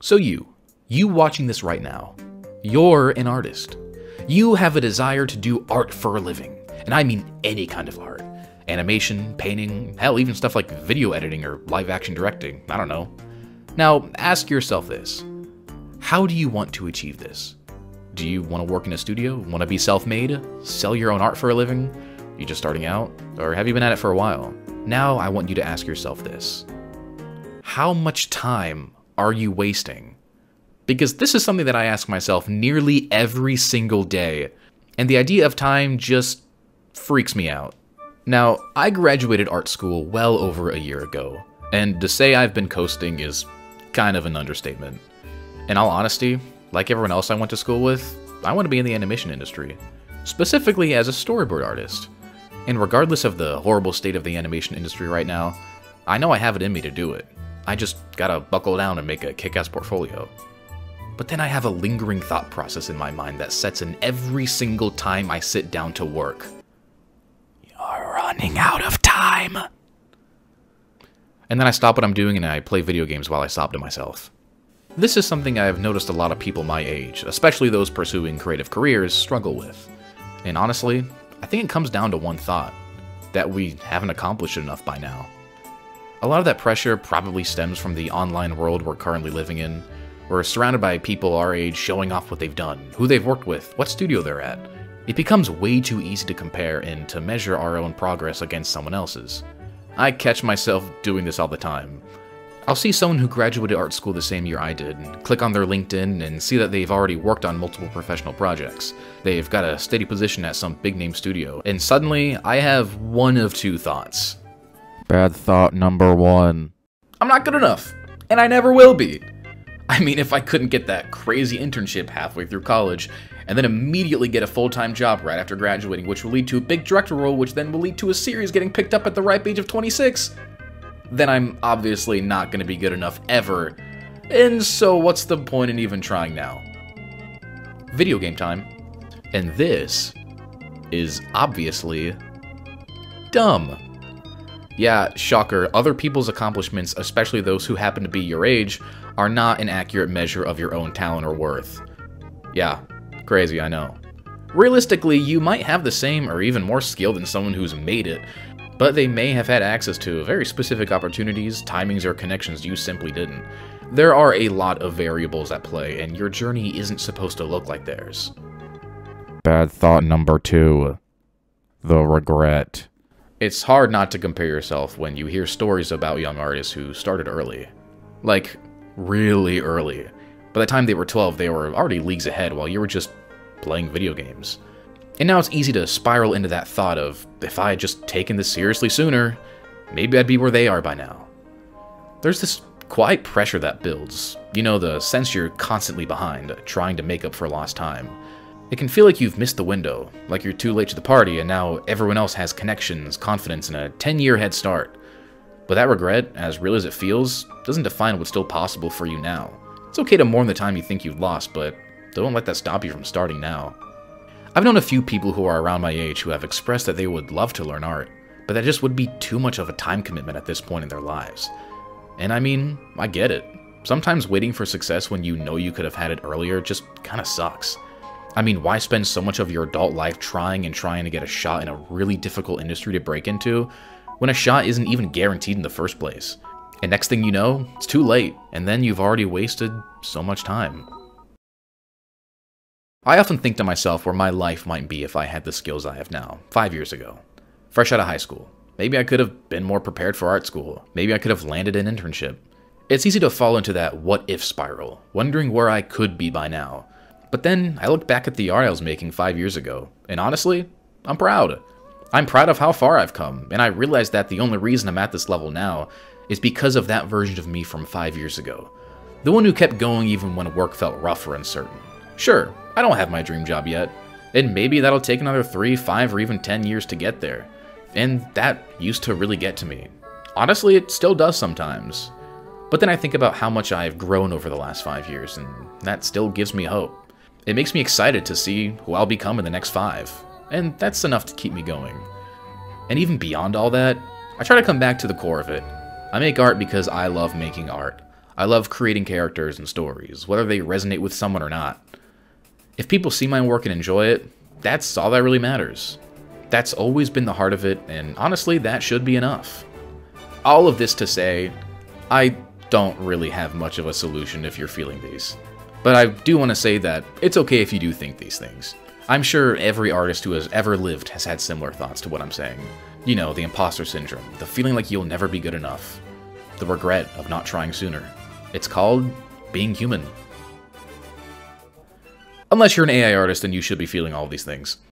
So you watching this right now, you're an artist. You have a desire to do art for a living, and I mean any kind of art. Animation, painting, hell, even stuff like video editing or live action directing, I don't know. Now, ask yourself this. How do you want to achieve this? Do you want to work in a studio? Want to be self-made? Sell your own art for a living? You just starting out? Or have you been at it for a while? Now I want you to ask yourself this. How much time are you wasting? Because this is something that I ask myself nearly every single day, and the idea of time just freaks me out. Now, I graduated art school well over a year ago, and to say I've been coasting is kind of an understatement. In all honesty, like everyone else I went to school with, I want to be in the animation industry, specifically as a storyboard artist. And regardless of the horrible state of the animation industry right now, I know I have it in me to do it. I just gotta buckle down and make a kick-ass portfolio. But then I have a lingering thought process in my mind that sets in every single time I sit down to work. You're running out of time. And then I stop what I'm doing and I play video games while I sob to myself. This is something I've noticed a lot of people my age, especially those pursuing creative careers, struggle with. And honestly, I think it comes down to one thought, that we haven't accomplished enough by now. A lot of that pressure probably stems from the online world we're currently living in. We're surrounded by people our age showing off what they've done, who they've worked with, what studio they're at. It becomes way too easy to compare and to measure our own progress against someone else's. I catch myself doing this all the time. I'll see someone who graduated art school the same year I did, click on their LinkedIn and see that they've already worked on multiple professional projects. They've got a steady position at some big name studio, and suddenly I have one of two thoughts. Bad thought number one. I'm not good enough, and I never will be. I mean, if I couldn't get that crazy internship halfway through college, and then immediately get a full-time job right after graduating, which will lead to a big director role, which then will lead to a series getting picked up at the ripe age of 26, then I'm obviously not going to be good enough ever. And so what's the point in even trying now? Video game time. And this is obviously dumb. Yeah, shocker, other people's accomplishments, especially those who happen to be your age, are not an accurate measure of your own talent or worth. Yeah, crazy, I know. Realistically, you might have the same or even more skill than someone who's made it, but they may have had access to very specific opportunities, timings, or connections you simply didn't. There are a lot of variables at play, and your journey isn't supposed to look like theirs. Bad thought number two. The regret. It's hard not to compare yourself when you hear stories about young artists who started early. Like, really early. By the time they were 12, they were already leagues ahead while you were just playing video games. And now it's easy to spiral into that thought of, if I had just taken this seriously sooner, maybe I'd be where they are by now. There's this quiet pressure that builds. You know, the sense you're constantly behind, trying to make up for lost time. It can feel like you've missed the window, like you're too late to the party and now everyone else has connections, confidence, and a 10-year head start. But that regret, as real as it feels, doesn't define what's still possible for you now. It's okay to mourn the time you think you've lost, but don't let that stop you from starting now. I've known a few people who are around my age who have expressed that they would love to learn art, but that just would be too much of a time commitment at this point in their lives. And I mean, I get it. Sometimes waiting for success when you know you could have had it earlier just kinda sucks. I mean, why spend so much of your adult life trying to get a shot in a really difficult industry to break into, when a shot isn't even guaranteed in the first place? And next thing you know, it's too late, and then you've already wasted so much time. I often think to myself where my life might be if I had the skills I have now, 5 years ago. Fresh out of high school. Maybe I could have been more prepared for art school. Maybe I could have landed an internship. It's easy to fall into that what-if spiral, wondering where I could be by now. But then I look back at the art I was making 5 years ago, and honestly, I'm proud. I'm proud of how far I've come, and I realize that the only reason I'm at this level now is because of that version of me from 5 years ago. The one who kept going even when work felt rough or uncertain. Sure, I don't have my dream job yet, and maybe that'll take another 3, 5, or even 10 years to get there. And that used to really get to me. Honestly, it still does sometimes. But then I think about how much I've grown over the last 5 years, and that still gives me hope. It makes me excited to see who I'll become in the next 5, and that's enough to keep me going. And even beyond all that, I try to come back to the core of it. I make art because I love making art. I love creating characters and stories, whether they resonate with someone or not. If people see my work and enjoy it, that's all that really matters. That's always been the heart of it, and honestly, that should be enough. All of this to say, I don't really have much of a solution if you're feeling these. But I do want to say that it's okay if you do think these things. I'm sure every artist who has ever lived has had similar thoughts to what I'm saying. You know, the imposter syndrome, the feeling like you'll never be good enough, the regret of not trying sooner. It's called being human. Unless you're an AI artist, then you should be feeling all of these things.